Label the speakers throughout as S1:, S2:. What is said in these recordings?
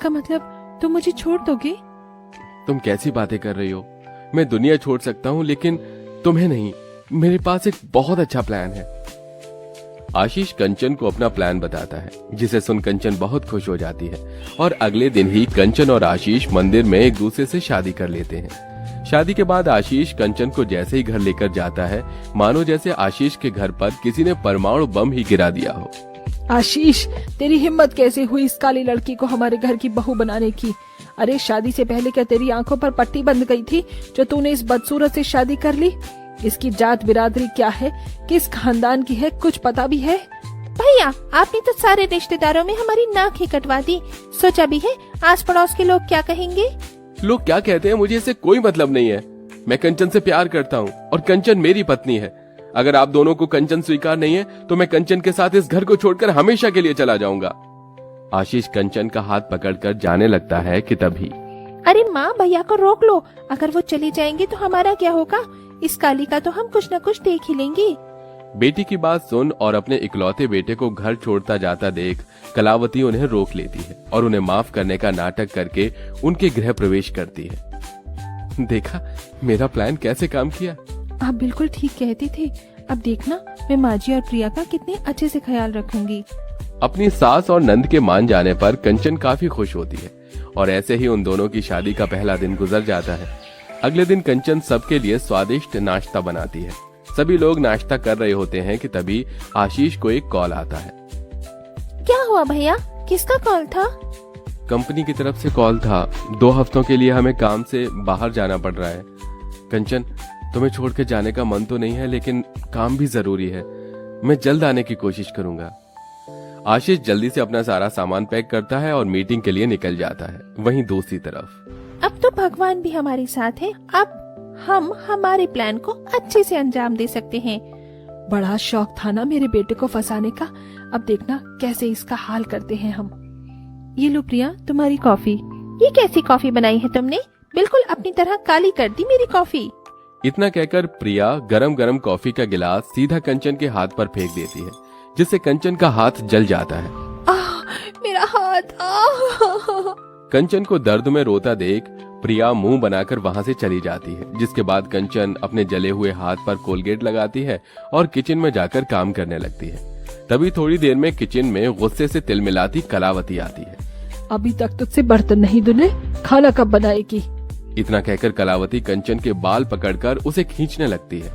S1: इसका मतलब तुम मुझे छोड़ दोगे?
S2: तुम कैसी बातें कर रही हो? मैं दुनिया छोड़ सकता हूँ लेकिन तुम्हें नहीं। मेरे पास एक बहुत अच्छा प्लान है। आशीष कंचन को अपना प्लान बताता है, जिसे सुन कंचन बहुत खुश हो जाती है और अगले दिन ही कंचन और आशीष मंदिर में एक दूसरे से शादी कर लेते हैं। शादी के बाद आशीष कंचन को जैसे ही घर लेकर जाता है, मानो जैसे आशीष के घर पर किसी ने परमाणु बम ही गिरा दिया हो।
S1: आशीष, तेरी हिम्मत कैसे हुई इस काली लड़की को हमारे घर की बहू बनाने की? अरे शादी से पहले क्या तेरी आंखों पर पट्टी बंध गई थी जो तूने इस बदसूरत से शादी कर ली? इसकी जात बिरादरी क्या है, किस खानदान की है, कुछ पता भी है?
S3: भैया, आपने तो सारे रिश्तेदारों में हमारी नाक ही कटवा दी। सोचा भी है आस पड़ोस के लोग क्या कहेंगे?
S2: लोग क्या कहते हैं मुझे इससे कोई मतलब नहीं है। मैं कंचन से प्यार करता हूँ और कंचन मेरी पत्नी है। अगर आप दोनों को कंचन स्वीकार नहीं है तो मैं कंचन के साथ इस घर को छोड़कर हमेशा के लिए चला जाऊंगा। आशीष कंचन का हाथ पकड़कर जाने लगता है कि तभी,
S3: अरे माँ, भैया को रोक लो। अगर वो चले जाएंगे तो हमारा क्या होगा? इस काली का तो हम कुछ न कुछ देख ही लेंगे।
S2: बेटी की बात सुन और अपने इकलौते बेटे को घर छोड़ता जाता देख कलावती उन्हें रोक लेती है और उन्हें माफ करने का नाटक करके उनके गृह प्रवेश करती है। देखा मेरा प्लान कैसे काम किया?
S1: आप बिल्कुल ठीक कहते थे। अब देखना मैं माजी और प्रिया का कितने अच्छे से ख्याल रखूंगी।
S2: अपनी सास और नंद के मान जाने पर कंचन काफी खुश होती है और ऐसे ही उन दोनों की शादी का पहला दिन गुजर जाता है। अगले दिन कंचन सबके लिए स्वादिष्ट नाश्ता बनाती है। सभी लोग नाश्ता कर रहे होते हैं कि तभी आशीष को एक कॉल आता है।
S3: क्या हुआ भैया, किसका कॉल था?
S2: कंपनी की तरफ से कॉल था। 2 हफ्तों के लिए हमें काम से बाहर जाना पड़ रहा है। कंचन, तुम्हें छोड़ के जाने का मन तो नहीं है, लेकिन काम भी जरूरी है। मैं जल्द आने की कोशिश करूंगा। आशीष जल्दी से अपना सारा सामान पैक करता है और मीटिंग के लिए निकल जाता है। वहीं दूसरी तरफ,
S3: अब तो भगवान भी हमारे साथ है। अब हम हमारे प्लान को अच्छे से अंजाम दे सकते हैं।
S1: बड़ा शौक था ना मेरे बेटे को फंसाने का। अब देखना कैसे इसका हाल करते हैं हम। ये लो प्रिया, तुम्हारी कॉफी।
S3: ये कैसी कॉफी बनाई है तुमने? बिल्कुल अपनी तरह काली कर दी मेरी कॉफी।
S2: इतना कहकर प्रिया गरम गरम कॉफी का गिलास सीधा कंचन के हाथ पर फेंक देती है, जिससे कंचन का हाथ जल जाता है।
S1: मेरा हाथ।
S2: कंचन को दर्द में रोता देख प्रिया मुंह बनाकर वहां से चली जाती है, जिसके बाद कंचन अपने जले हुए हाथ पर कोलगेट लगाती है और किचन में जाकर काम करने लगती है। तभी थोड़ी देर में किचन में गुस्से से तिलमिलाती कलावती आती है।
S1: अभी तक तुझसे बर्तन नहीं धुले, खाना कब बनाएगी?
S2: इतना कहकर कलावती कंचन के बाल पकड़कर उसे खींचने लगती है।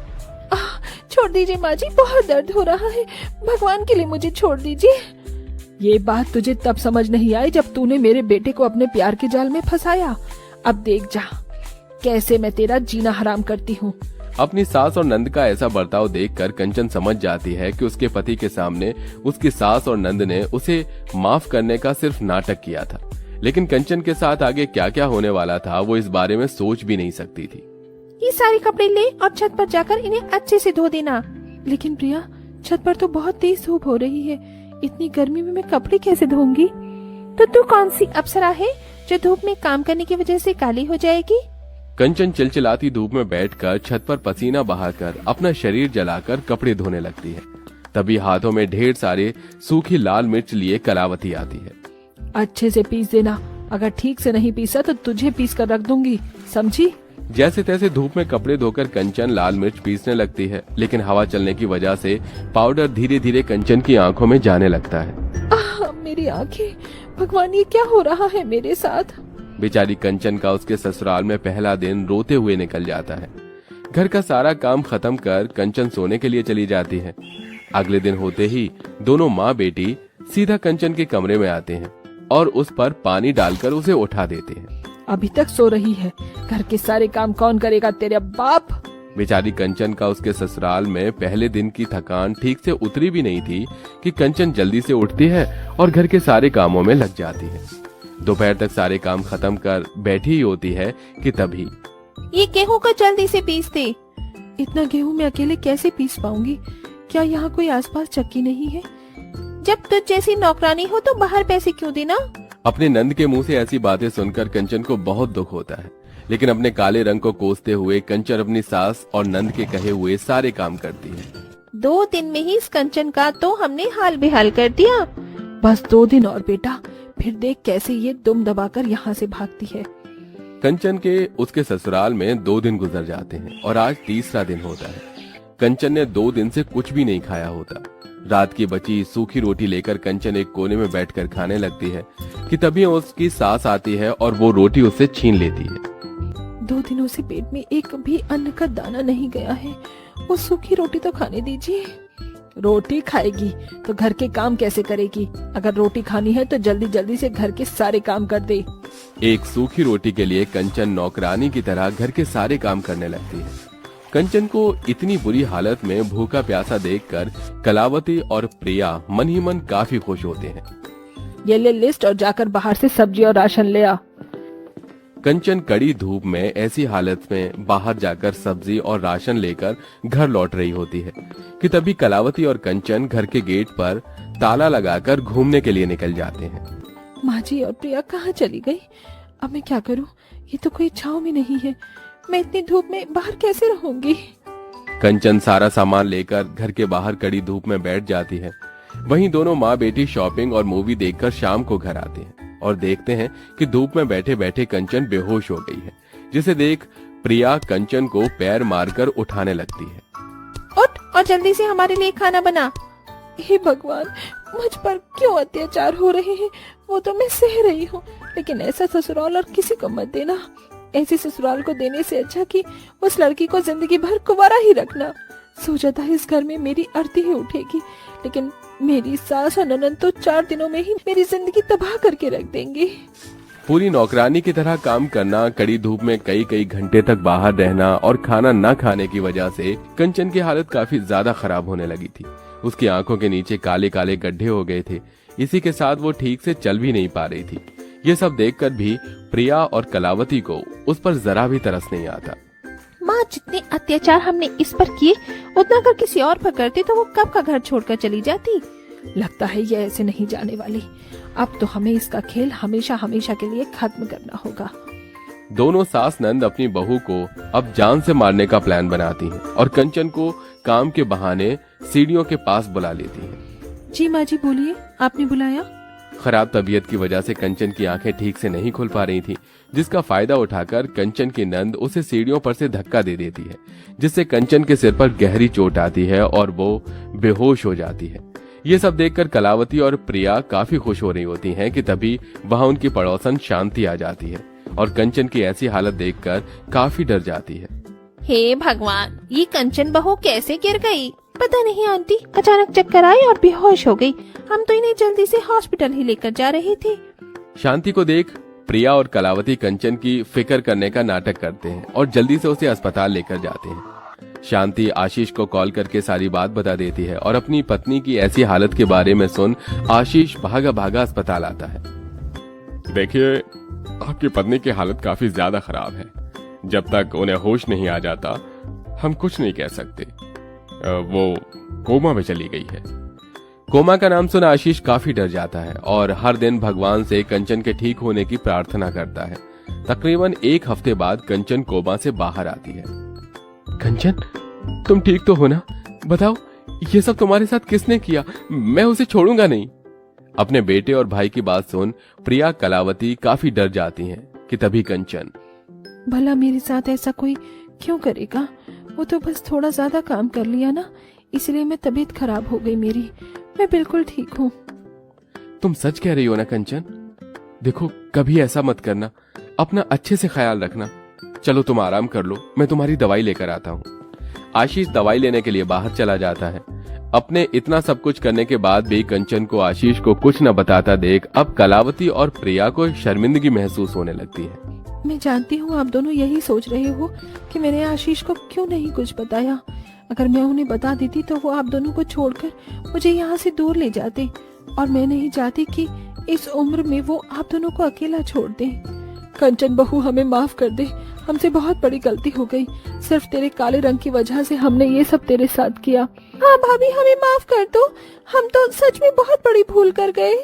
S1: छोड़ दीजिए माँ जी, बहुत दर्द हो रहा है। भगवान के लिए मुझे छोड़ दीजिए। ये बात तुझे तब समझ नहीं आई जब तूने मेरे बेटे को अपने प्यार के जाल में फंसाया। अब देख जा कैसे मैं तेरा जीना हराम करती हूँ।
S2: अपनी सास और नंद का ऐसा बर्ताव देखकर कंचन समझ जाती है कि उसके पति के सामने उसकी सास और नंद ने उसे माफ करने का सिर्फ नाटक किया था, लेकिन कंचन के साथ आगे क्या क्या होने वाला था वो इस बारे में सोच भी नहीं सकती थी।
S3: ये सारे कपड़े ले और छत पर जाकर इन्हें अच्छे से धो देना।
S1: लेकिन प्रिया, छत पर तो बहुत तेज धूप हो रही है। इतनी गर्मी में मैं कपड़े कैसे धोऊंगी?
S3: तो तू कौन सी अप्सरा है जो धूप में काम करने की वजह से काली हो जाएगी?
S2: कंचन चिलचिलाती धूप में बैठकर छत पर पसीना बहाकर अपना शरीर जलाकर कपड़े धोने लगती है। तभी हाथों में ढेर सारे सूखी लाल मिर्च लिए कलावती आती है।
S1: अच्छे से पीस देना, अगर ठीक से नहीं पीसा तो तुझे पीस कर रख दूंगी, समझी?
S2: जैसे तैसे धूप में कपड़े धोकर कंचन लाल मिर्च पीसने लगती है, लेकिन हवा चलने की वजह से पाउडर धीरे धीरे कंचन की आंखों में जाने लगता है।
S1: मेरी आंखें, भगवान ये क्या हो रहा है मेरे साथ?
S2: बेचारी कंचन का उसके ससुराल में पहला दिन रोते हुए निकल जाता है। घर का सारा काम खत्म कर कंचन सोने के लिए चली जाती है। अगले दिन होते ही दोनों माँ बेटी सीधा कंचन के कमरे में आते हैं और उस पर पानी डालकर उसे उठा देते हैं।
S1: अभी तक सो रही है, घर के सारे काम कौन करेगा तेरे बाप?
S2: बेचारी कंचन का उसके ससुराल में पहले दिन की थकान ठीक से उतरी भी नहीं थी कि कंचन जल्दी से उठती है और घर के सारे कामों में लग जाती है। दोपहर तक सारे काम खत्म कर बैठी ही होती है कि तभी,
S3: ये गेहूं को जल्दी से पीस दे।
S1: इतना गेहूं मैं अकेले कैसे पीस पाऊंगी? क्या यहाँ कोई आसपास चक्की नहीं है?
S3: जब तुझ जैसी नौकरानी हो तो बाहर पैसे क्यों देना?
S2: अपने नंद के मुंह से ऐसी बातें सुनकर कंचन को बहुत दुख होता है, लेकिन अपने काले रंग को कोसते हुए कंचन अपनी सास और नंद के कहे हुए सारे काम करती है।
S3: 2 दिन में ही इस कंचन का तो हमने हाल बेहाल कर दिया।
S1: बस 2 दिन और बेटा, फिर देख कैसे ये दुम दबाकर यहाँ से भागती है।
S2: कंचन के उसके ससुराल में 2 दिन गुजर जाते हैं और आज तीसरा दिन होता है। कंचन ने 2 दिन से कुछ भी नहीं खाया होता। रात की बची सूखी रोटी लेकर कंचन एक कोने में बैठकर खाने लगती है कि तभी उसकी सास आती है और वो रोटी उससे छीन लेती है।
S1: 2 दिनों से पेट में एक भी अन्न का दाना नहीं गया है, वो सूखी रोटी तो खाने दीजिए। रोटी खाएगी तो घर के काम कैसे करेगी? अगर रोटी खानी है तो जल्दी जल्दी से घर के सारे काम कर दे।
S2: एक सूखी रोटी के लिए कंचन नौकरानी की तरह घर के सारे काम करने लगती है। कंचन को इतनी बुरी हालत में भूखा प्यासा देखकर कलावती और प्रिया मन ही मन काफी खुश होते हैं।
S1: ये ले लिस्ट और जाकर बाहर से सब्जी और राशन ले आ।
S2: कंचन कड़ी धूप में ऐसी हालत में बाहर जाकर सब्जी और राशन लेकर घर लौट रही होती है कि तभी कलावती और कंचन घर के गेट पर ताला लगाकर घूमने के लिए निकल जाते हैं।
S1: माँ जी और प्रिया कहाँ चली गई? अब मैं क्या करूँ? ये तो कोई छाँव में नहीं है, मैं इतनी धूप में बाहर कैसे रहूंगी?
S2: कंचन सारा सामान लेकर घर के बाहर कड़ी धूप में बैठ जाती है। वहीं दोनों माँ बेटी शॉपिंग और मूवी देखकर शाम को घर आते हैं और देखते हैं कि धूप में बैठे बैठे कंचन बेहोश हो गई है, जिसे देख प्रिया कंचन को पैर मारकर उठाने लगती है।
S3: उठ और जल्दी से हमारे लिए खाना बना।
S1: हे भगवान, मुझ पर क्यों अत्याचार हो रहे हैं? वो तो मैं सह रही हूँ, लेकिन ऐसा ससुराल और किसी को मत देना। ऐसे ससुराल को देने से अच्छा कि उस लड़की को जिंदगी भर कुंवारा ही रखना। सोचा था इस घर में मेरी आरती ही उठेगी, लेकिन मेरी सास और ननद तो 4 दिनों में ही मेरी जिंदगी तबाह करके रख देंगे।
S2: पूरी नौकरानी की तरह काम करना, कड़ी धूप में कई कई घंटे तक बाहर रहना और खाना न खाने की वजह से कंचन की हालत काफी ज्यादा खराब होने लगी थी। उसकी आंखों के नीचे काले काले गड्ढे हो गए थे। इसी के साथ वो ठीक से चल भी नहीं पा रही थी। ये सब देखकर भी प्रिया और कलावती को उस पर जरा भी तरस नहीं आता।
S3: माँ, जितने अत्याचार हमने इस पर किए उतना अगर किसी और पर करती तो वो कब का घर छोड़कर चली जाती।
S1: लगता है ये ऐसे नहीं जाने वाली। अब तो हमें इसका खेल हमेशा हमेशा के लिए खत्म करना होगा।
S2: दोनों सास नंद अपनी बहू को अब जान से मारने का प्लान बनाती हैं और कंचन को काम के बहाने सीढ़ियों के पास बुला लेती हैं।
S1: जी माँ जी, बोलिए, आपने बुलाया?
S2: खराब तबीयत की वजह से कंचन की आंखें ठीक से नहीं खुल पा रही थी, जिसका फायदा उठाकर कंचन की नंद उसे सीढ़ियों पर से धक्का दे देती है, जिससे कंचन के सिर पर गहरी चोट आती है और वो बेहोश हो जाती है। ये सब देखकर कलावती और प्रिया काफी खुश हो रही होती हैं कि तभी वहां उनकी पड़ोसन शांति आ जाती है और कंचन की ऐसी हालत देखकर काफी डर जाती है।
S3: हे भगवान, ये कंचन बहू कैसे गिर गई? पता नहीं आंटी, अचानक चक्कर आई और बेहोश हो गई। हम तो इन्हें जल्दी से हॉस्पिटल ही लेकर जा रहे थे।
S2: शांति को देख प्रिया और कलावती कंचन की फिक्र करने का नाटक करते हैं और जल्दी से उसे अस्पताल लेकर जाते हैं। शांति आशीष को कॉल करके सारी बात बता देती है और अपनी पत्नी की ऐसी हालत के बारे में सुन आशीष भागा भागा अस्पताल आता है। देखिए, आपकी पत्नी की हालत काफी ज्यादा खराब है। जब तक उन्हें होश नहीं आ जाता हम कुछ नहीं कह सकते। वो कोमा में चली गई है। कोमा का नाम सुन आशीष काफी डर जाता है और हर दिन भगवान से कंचन के ठीक होने की प्रार्थना करता है। तकरीबन 1 हफ्ते बाद कंचन कोमा से बाहर आती है। कंचन, तुम ठीक तो हो ना? बताओ, ये सब तुम्हारे साथ किसने किया? मैं उसे छोड़ूंगा नहीं। अपने बेटे और भाई की बात सुन प्रिया कलावती काफी डर जाती हैं कि तभी कंचन,
S1: भला मेरे साथ ऐसा कोई क्यों करेगा? वो तो बस थोड़ा ज्यादा काम कर लिया ना, इसलिए मैं तबीयत खराब हो गई मेरी। मैं बिल्कुल ठीक हूँ।
S2: तुम सच कह रही हो ना कंचन? देखो, कभी ऐसा मत करना, अपना अच्छे से ख्याल रखना। चलो तुम आराम कर लो, मैं तुम्हारी दवाई लेकर आता हूँ। आशीष दवाई लेने के लिए बाहर चला जाता है। अपने इतना सब कुछ करने के बाद भी कंचन को आशीष को कुछ न बताता देख अब कलावती और प्रिया को शर्मिंदगी महसूस होने लगती है।
S1: मैं जानती हूँ आप दोनों यही सोच रहे हो कि मैंने आशीष को क्यों नहीं कुछ बताया। अगर मैं उन्हें बता देती तो वो आप दोनों को छोड़कर मुझे यहाँ से दूर ले जाते, और मैं नहीं चाहती कि इस उम्र में वो आप दोनों को अकेला छोड़ दे। कंचन बहू, हमें माफ कर दे, हमसे बहुत बड़ी गलती हो गई। सिर्फ तेरे काले रंग की वजह से हमने ये सब तेरे साथ किया।
S3: हाँ भाभी, हमें माफ कर दो, हम तो सच में बहुत बड़ी भूल कर गए।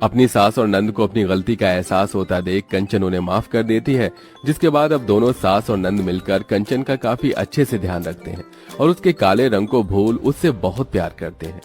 S2: अपनी सास और नंद को अपनी गलती का एहसास होता देख कंचन उन्हें माफ कर देती है, जिसके बाद अब दोनों सास और नंद मिलकर कंचन का काफी अच्छे से ध्यान रखते हैं और उसके काले रंग को भूल उससे बहुत प्यार करते हैं।